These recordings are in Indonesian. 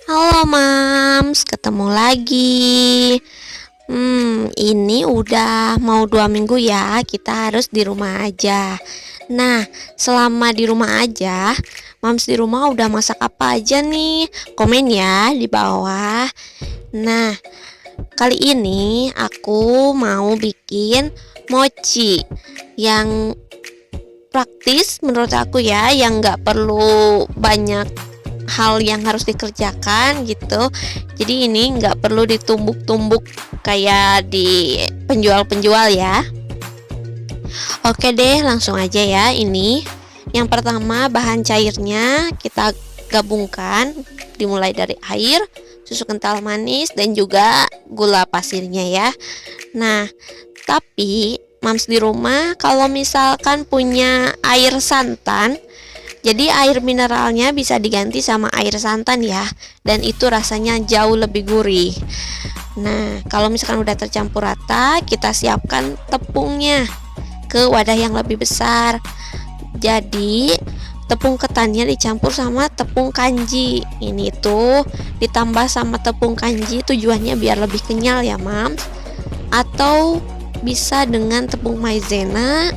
Halo Mams, ketemu lagi. Ini udah mau 2 minggu ya, kita harus di rumah aja. Nah, selama di rumah aja, Mams di rumah udah masak apa aja nih? Komen ya di bawah. Nah, kali ini aku mau bikin mochi yang praktis menurut aku ya, yang nggak perlu banyak hal yang harus dikerjakan gitu. Jadi ini nggak perlu ditumbuk-tumbuk kayak di penjual-penjual ya. Oke deh, langsung aja ya. Ini yang pertama, bahan cairnya kita gabungkan, dimulai dari air, susu kental manis, dan juga gula pasirnya ya. Nah, tapi Mams di rumah kalau misalkan punya air santan, jadi air mineralnya bisa diganti sama air santan ya, dan itu rasanya jauh lebih gurih. Nah, kalau misalkan udah tercampur rata, kita siapkan tepungnya ke wadah yang lebih besar. Jadi tepung ketannya dicampur sama tepung kanji. Ini tuh ditambah sama tepung kanji, tujuannya biar lebih kenyal ya Mams. Atau bisa dengan tepung maizena.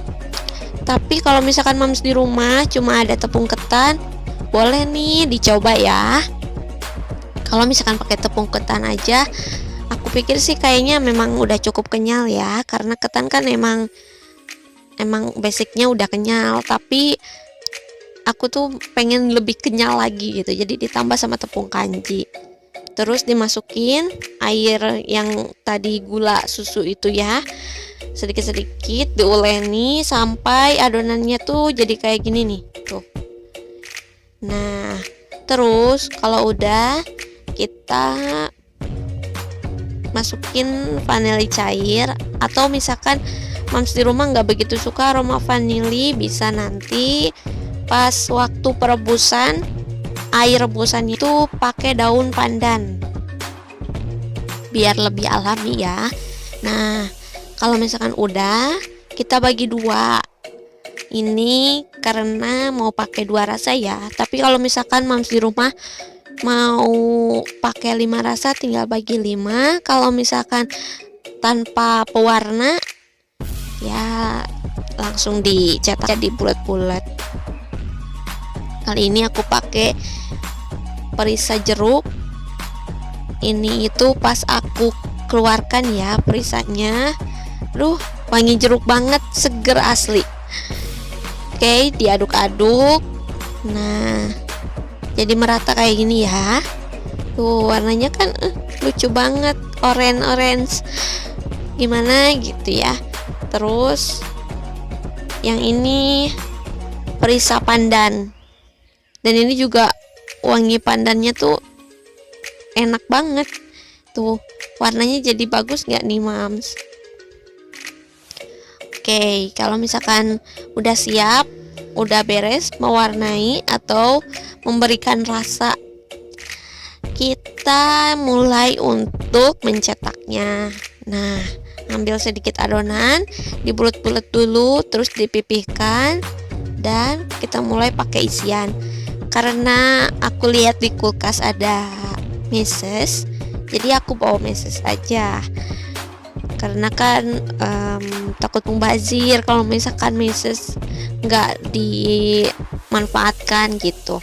Tapi kalau misalkan Mams di rumah cuma ada tepung ketan, boleh nih dicoba ya. Kalau misalkan pakai tepung ketan aja, aku pikir sih kayaknya memang udah cukup kenyal ya, karena ketan kan emang basicnya udah kenyal, tapi aku tuh pengen lebih kenyal lagi gitu, jadi ditambah sama tepung kanji. Terus dimasukin air yang tadi gula susu itu ya, sedikit-sedikit diuleni sampai adonannya tuh jadi kayak gini nih tuh. Nah, terus kalau udah, kita masukin vanili cair, atau misalkan Mams di rumah nggak begitu suka aroma vanili, bisa nanti pas waktu perebusan, air rebusan itu pakai daun pandan biar lebih alami ya. Nah, kalau misalkan udah, kita bagi dua. Ini karena mau pakai 2 rasa ya, tapi kalau misalkan Mams di rumah mau pakai 5 rasa, tinggal bagi 5. Kalau misalkan tanpa pewarna ya langsung dicetak di bulat-bulat. Kali ini aku pakai perisa jeruk. Ini itu pas aku keluarkan ya perisanya, wangi jeruk banget, seger asli. Oke, diaduk-aduk. Nah, jadi merata kayak gini ya. Tuh warnanya kan lucu banget, orange gimana gitu ya. Terus yang ini perisa pandan, dan ini juga wangi pandannya tuh enak banget. Tuh warnanya jadi bagus nggak nih Mams? Oke, kalau misalkan udah siap, udah beres mewarnai atau memberikan rasa, kita mulai untuk mencetaknya. Nah, ambil sedikit adonan, dibulet-bulet dulu, terus dipipihkan, dan kita mulai pakai isian. Karena aku lihat di kulkas ada meses, jadi aku bawa meses aja. Karena kan takut mubazir kalau misalkan meses nggak dimanfaatkan gitu.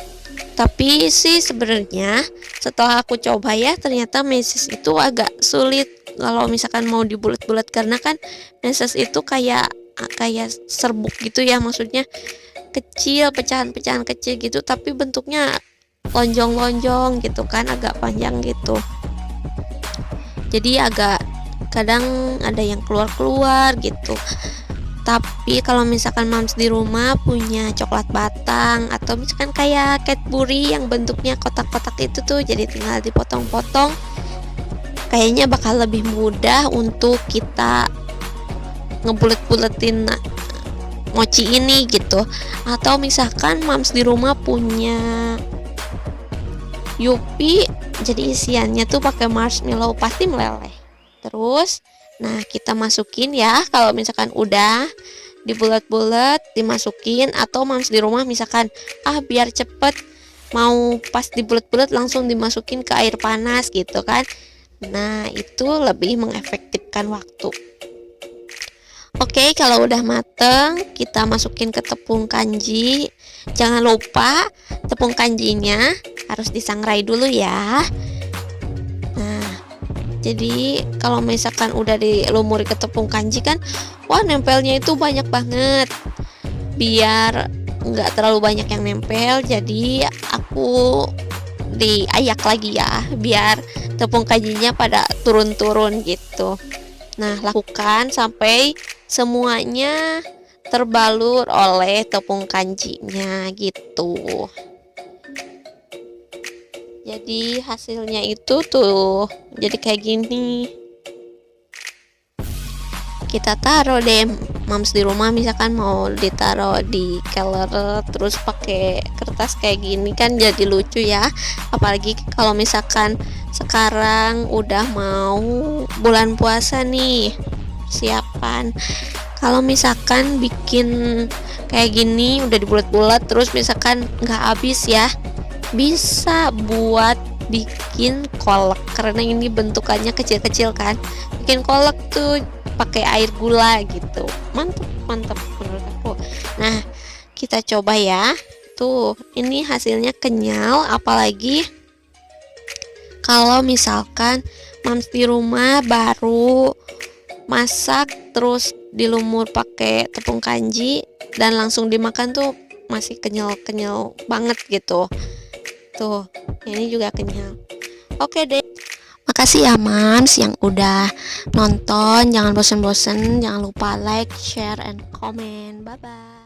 Tapi sih sebenarnya setelah aku coba ya, ternyata meses itu agak sulit kalau misalkan mau dibulet-bulet, karena kan meses itu kayak serbuk gitu ya, maksudnya kecil, pecahan-pecahan kecil gitu, tapi bentuknya lonjong-lonjong gitu kan, agak panjang gitu. Jadi agak kadang ada yang keluar-keluar gitu. Tapi kalau misalkan Mams di rumah punya coklat batang, atau misalkan kayak Cadbury yang bentuknya kotak-kotak itu tuh, jadi tinggal dipotong-potong, kayaknya bakal lebih mudah untuk kita ngebulet-buletin mochi ini gitu. Atau misalkan Mams di rumah punya Yupi, jadi isiannya tuh pakai marshmallow, pasti meleleh. Terus nah, kita masukin ya, kalau misalkan udah dibulat-bulat dimasukin, atau Mams di rumah misalkan biar cepet mau pas dibulet-bulet langsung dimasukin ke air panas gitu kan. Nah, itu lebih mengefektifkan waktu. Oke, kalau udah mateng, kita masukin ke tepung kanji. Jangan lupa tepung kanjinya harus disangrai dulu ya. Nah, jadi kalau misalkan udah dilumuri ke tepung kanji kan, wah nempelnya itu banyak banget. Biar nggak terlalu banyak yang nempel, jadi aku diayak lagi ya, biar tepung kanjinya pada turun-turun gitu. Nah, lakukan sampai semuanya terbalur oleh tepung kanjinya gitu. Jadi hasilnya itu tuh jadi kayak gini. Kita taruh deh mams di rumah, misalkan mau ditaruh di keler terus pakai kertas kayak gini kan jadi lucu ya. Apalagi kalau misalkan sekarang udah mau bulan puasa nih, siapan. Kalau misalkan bikin kayak gini udah dibulat-bulat terus misalkan nggak habis ya, bisa buat bikin kolak, karena ini bentukannya kecil-kecil kan. Bikin kolak tuh pakai air gula gitu, mantep menurut aku. Nah, kita coba ya. Tuh, ini hasilnya kenyal. Apalagi kalau misalkan mams di rumah baru masak terus dilumur pakai tepung kanji dan langsung dimakan tuh masih kenyal banget gitu. Tuh, ini juga kenyal. Oke deh. Makasih ya mams yang udah nonton. Jangan bosen-bosen, jangan lupa like, share, and comment. Bye bye.